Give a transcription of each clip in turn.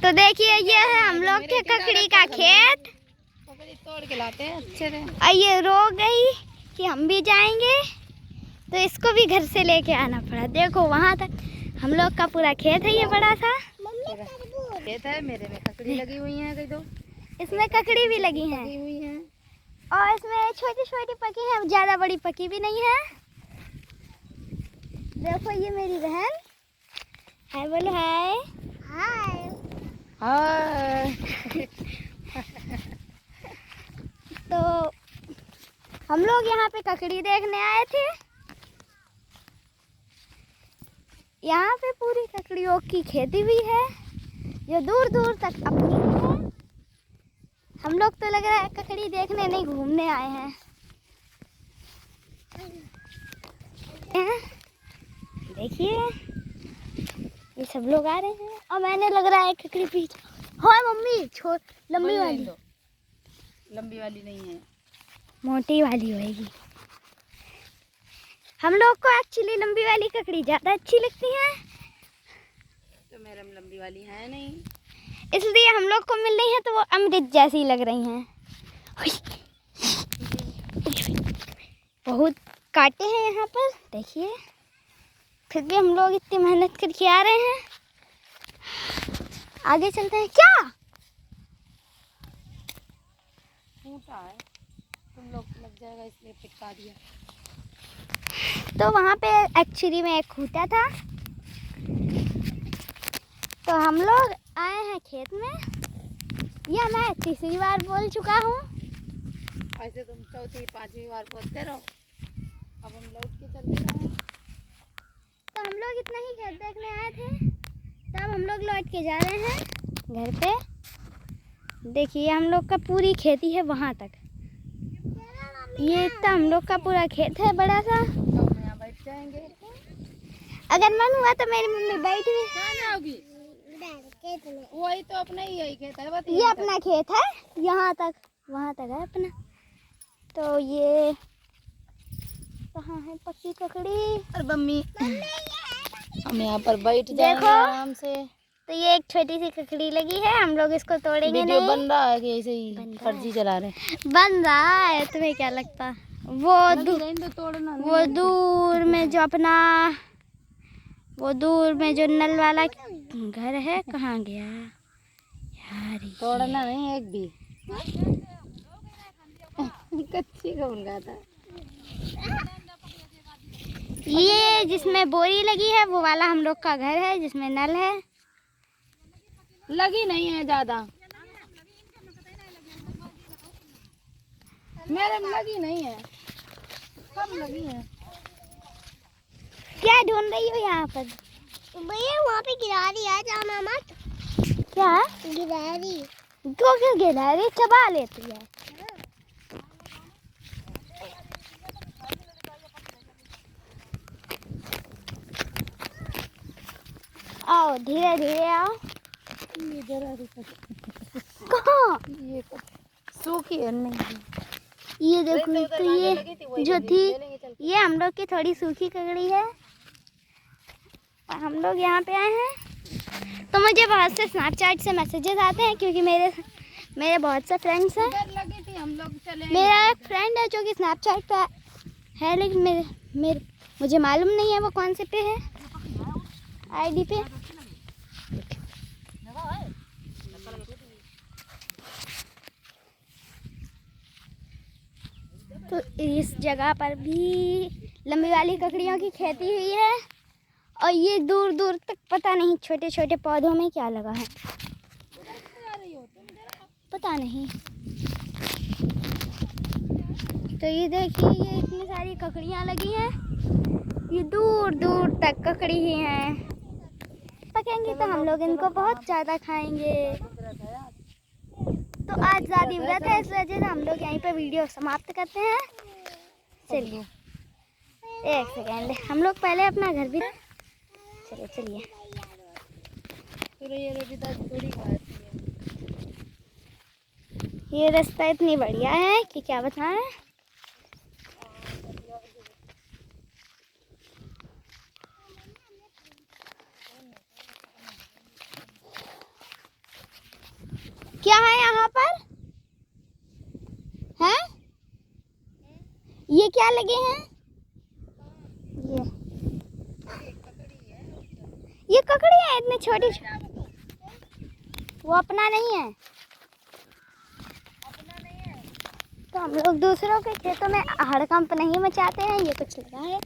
तो देखिए ये है हम लोग के ककड़ी का खेत। ककड़ी तोड़ के लाते हैं अच्छे से। ये रो गई कि हम भी जाएंगे, तो इसको भी घर से लेके आना पड़ा। देखो वहाँ तक हम लोग का पूरा खेत है, ये बड़ा सा खेत है। मेरे में ककड़ी लगी हुई है, कहीं तो इसमें ककड़ी भी लगी हैं हुई है। और इसमें छोटी छोटी पकी है, ज़्यादा बड़ी पकी भी नहीं है। देखो ये मेरी बहन हाय बोलो, हाय हाय हाय। तो हम लोग यहाँ पे ककड़ी देखने आए थे। यहाँ पे पूरी ककड़ियों की खेती भी है जो दूर दूर तक अपनी है। हम लोग तो लग रहा है ककड़ी देखने नहीं घूमने आए हैं। देखिए ये सब लोग आ रहे हैं और मैंने लग रहा है ककड़ी पीछे। हाँ मम्मी लंबी वाली, लंबी वाली नहीं है, मोटी वाली होगी। हम लोग को एक्चुअली लंबी वाली ककड़ी ज़्यादा अच्छी लगती है, तो मेरे में लंबी वाली है नहीं, इसलिए हम लोग को मिल रही है तो वो अमृत जैसी लग रही हैं। बहुत कांटे हैं यहाँ पर, देखिए। फिर भी हम लोग इतनी मेहनत करके आ रहे हैं। आगे चलते हैं। क्या फूटा है, तुम लोग लग जाएगा इसलिए पिटका दिया। तो वहाँ पे एक्चुअली में एक खूंटा था, तो हम लोग आए हैं खेत में। यह मैं तीसरी बार बोल चुका हूँ। ऐसे तुम चौथी पांचवी बार बोलते रहो। अब हम लौट के चलते रहे। तो हम लोग इतना ही खेत देखने आए थे, तब हम लोग लौट के जा रहे हैं घर पे। देखिए हम लोग का पूरी खेती है वहाँ तक। ये इतना हम लोग का पूरा खेत है बड़ा सा। तो हम यहाँ बैठ जाएंगे। अगर मन हुआ तो मेरी मम्मी बैठ भी जाओगी। वही तो अपना ही यही खेत है, बस ये अपना खेत है, यहाँ तक वहाँ तक है अपना। तो ये कहाँ है पक्की ककड़ी? और मम्मी हम यहाँ पर बैठ जाएंगे आराम से। तो ये एक छोटी सी ककड़ी लगी है, हम लोग इसको तोड़ेंगे वीडियो नहीं। बन रहा है कि ऐसे ही फर्जी चला रहे हैं? बन रहा है, तुम्हें क्या लगता? वो दूर में जो अपना वो दूर में जो नल वाला घर है, कहाँ गया यार? तोड़ना नहीं एक भी। कच्ची कौन था? ये जिसमें बोरी लगी है वो वाला हम लोग का घर है, जिसमें नल है। लगी नहीं है ज्यादा, मेरे में लगी नहीं है, कम लगी है। क्या ढूंढ रही हो यहाँ पर? भैया वहाँ पे गिरारी है, जाना मत। क्या गिरारी? तो क्यों गिरारी चबा लेती है? आओ धीरे धीरे आओ। ये जरा कहाँ? ये सूखी है नहीं। ये देखो, तो ये जो थी ये हम लोग की थोड़ी सूखी ककड़ी है। और हम लोग यहाँ पे आए हैं तो मुझे बहुत से स्नैपचैट से मैसेजेस आते हैं, क्योंकि मेरे बहुत से फ्रेंड्स हैं। मेरा एक फ्रेंड है जो कि स्नैपचैट पे है, लेकिन मुझे मालूम नहीं है वो कौन से पे है आईडी पे। तो इस जगह पर भी लंबी वाली ककड़ियों की खेती हुई है और ये दूर दूर तक पता नहीं छोटे छोटे पौधों में क्या लगा है, पता नहीं। तो ये देखिए ये इतनी सारी ककड़ियाँ लगी हैं, ये दूर दूर तक ककड़ी ही हैं। पकेंगे तो हम लोग इनको बहुत ज़्यादा खाएंगे। तो आज ज़्यादा व्रत है, इस वजह से हम लोग यहीं पे वीडियो समाप्त करते हैं। चलिए एक सेकेंड, हम लोग पहले अपना घर भी चलिए। ये रास्ता इतनी बढ़िया है कि क्या बताएं। क्या है यहाँ पर? हैं? ये क्या लगे हैं? ये ककड़ी है इतने छोटी। वो अपना नहीं है। तो हम लोग दूसरों के खेतों में हड़कंप नहीं मचाते हैं। ये कुछ लगा है,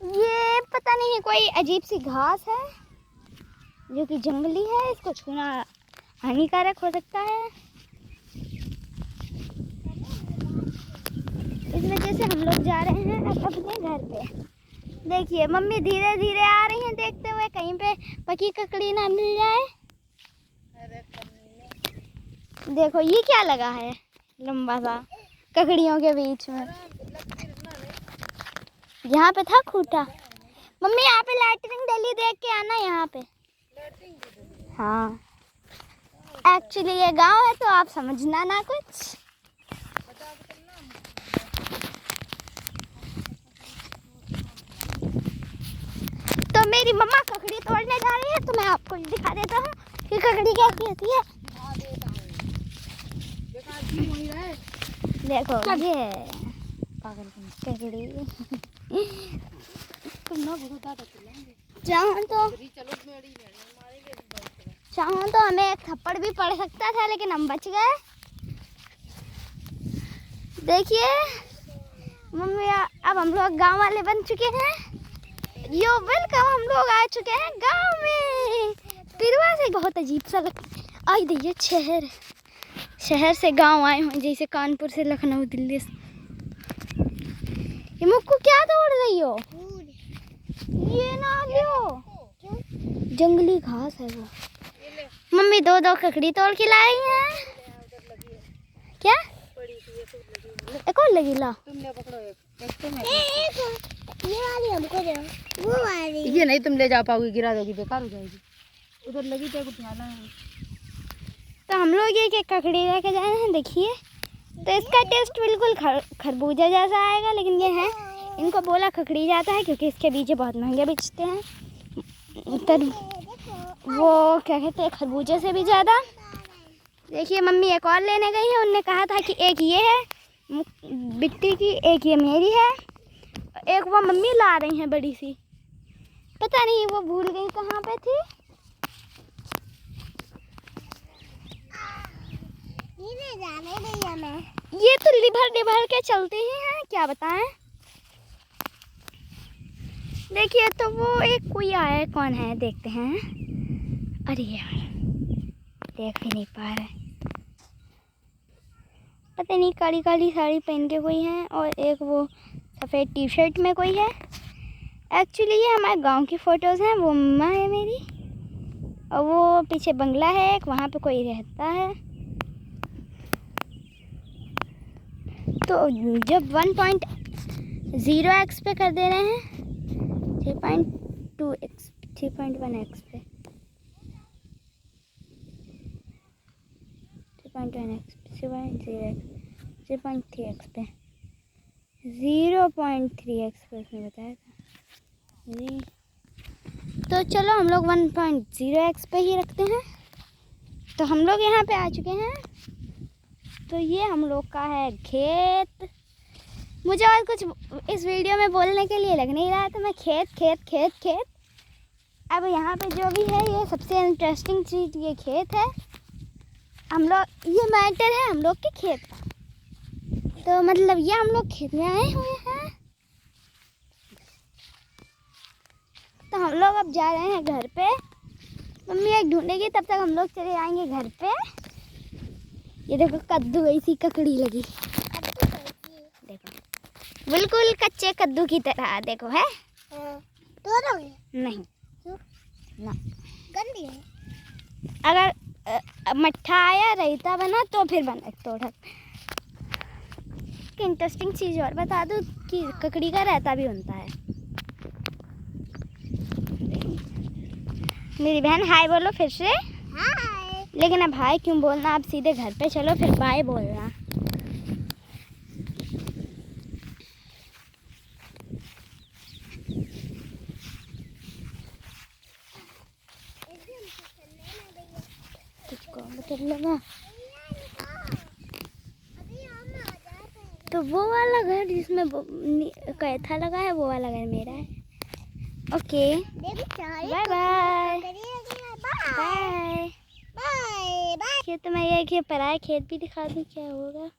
ये पता नहीं कोई अजीब सी घास है जो कि जंगली है। इसको छूना हानिकारक हो सकता है। इस वजह से हम लोग जा रहे हैं अब अपने घर पे। देखिए मम्मी धीरे धीरे आ रही हैं, देखते हुए कहीं पे पकी ककड़ी ना मिल जाए। देखो ये क्या लगा है लंबा सा ककड़ियों के बीच में। यहाँ पे था खूंटा। मम्मी यहाँ पे लाइटिंग डली, देख के आना यहाँ पे। हाँ एक्चुअली ये गांव है तो आप समझना ना कुछ। तो मेरी मम्मा ककड़ी तोड़ने जा रही है, तो मैं आपको दिखा देता हूँ कि ककड़ी कैसी होती है। देखो ये ककड़ी चाहूँ तो हमें एक थप्पड़ भी पड़ सकता था, लेकिन हम बच गए। देखिए मम्मी अब हम लोग गांव वाले बन चुके हैं। यो वेलकम, हम लोग आ चुके हैं गांव में। तिरवा से बहुत अजीब सा लगता है। आई देखिए शहर से गांव आए हैं, जैसे कानपुर से लखनऊ दिल्ली से। ये मुक्कू क्या तोड़ रही हो? ये ना लियो, जंगली घास है वो। मम्मी दो ककड़ी तोड़ के लाई हैं। क्या एक और लगी? ला तुम ले पकड़ो एक ये वाली हमको दे, वो वाली ये नहीं तुम ले जा पाओगी, गिरा दोगी, बेकार हो जाएगी। उधर लगी तो उठाना है। तो हम लोग ये ककड़ी लेके जाए हैं। देखिए तो इसका टेस्ट बिल्कुल खरबूजा जैसा आएगा, लेकिन ये है इनको बोला ककड़ी जाता है क्योंकि इसके बीज बहुत महंगे बेचते हैं। वो क्या कहते हैं, खरबूजे से भी ज़्यादा। देखिए मम्मी एक और लेने गई है। उनने कहा था कि एक ये है बिट्टी की, एक ये मेरी है, एक वो मम्मी ला रही हैं बड़ी सी। पता नहीं वो भूल गई कहाँ पे थी। ये तो लिभर के चलते ही हैं, क्या बताएं। देखिए तो वो एक कोई आया है, कौन है देखते हैं। अरे यार देख भी नहीं पा रहे, पता नहीं काली काली साड़ी पहन के कोई है, और एक वो सफ़ेद टी शर्ट में कोई है। एक्चुअली ये हमारे गांव की फ़ोटोज़ हैं। वो मम्मा है मेरी, और वो पीछे बंगला है एक, वहाँ पे कोई रहता है। तो जब 1.0x पे कर दे रहे हैं, 3.2x 3.1x पे, 3.1x 3.3x पे 0.3x पे उसने बताया था जी। तो चलो हम लोग 1.0x पे ही रखते हैं। तो हम लोग यहाँ पे आ चुके हैं। तो ये हम लोग का है खेत। मुझे और कुछ इस वीडियो में बोलने के लिए लग नहीं रहा, तो मैं खेत। अब यहाँ पे जो भी है, ये सबसे इंटरेस्टिंग चीज़ ये खेत है। हम लोग ये मैटर है हम लोग के खेत का। तो मतलब ये हम लोग खेत में आए हुए हैं। तो हम लोग अब जा रहे हैं घर पे। मम्मी एक ढूंढेगी, तब तक हम लोग चले आएंगे घर पे। ये देखो कद्दू ऐसी ककड़ी लगी, देखो बिल्कुल कच्चे कद्दू की तरह। देखो है नहीं ना, गंदी है। अगर मट्ठा या रायता बना तो फिर बना तोड़ा। इंटरेस्टिंग चीज़ और बता दूँ कि ककड़ी का रायता भी बनता है। मेरी बहन हाय बोलो फिर से। हाय। लेकिन अब हाय क्यों बोलना, आप सीधे घर पे चलो, फिर बाय बोलना। तुझको बोतल लगा। तो वो वाला घर जिसमें कैथा लगा है वो वाला घर मेरा है। Okay bye bye bye bye. खेत में ये पराया खेत भी दिखा दूँ क्या होगा।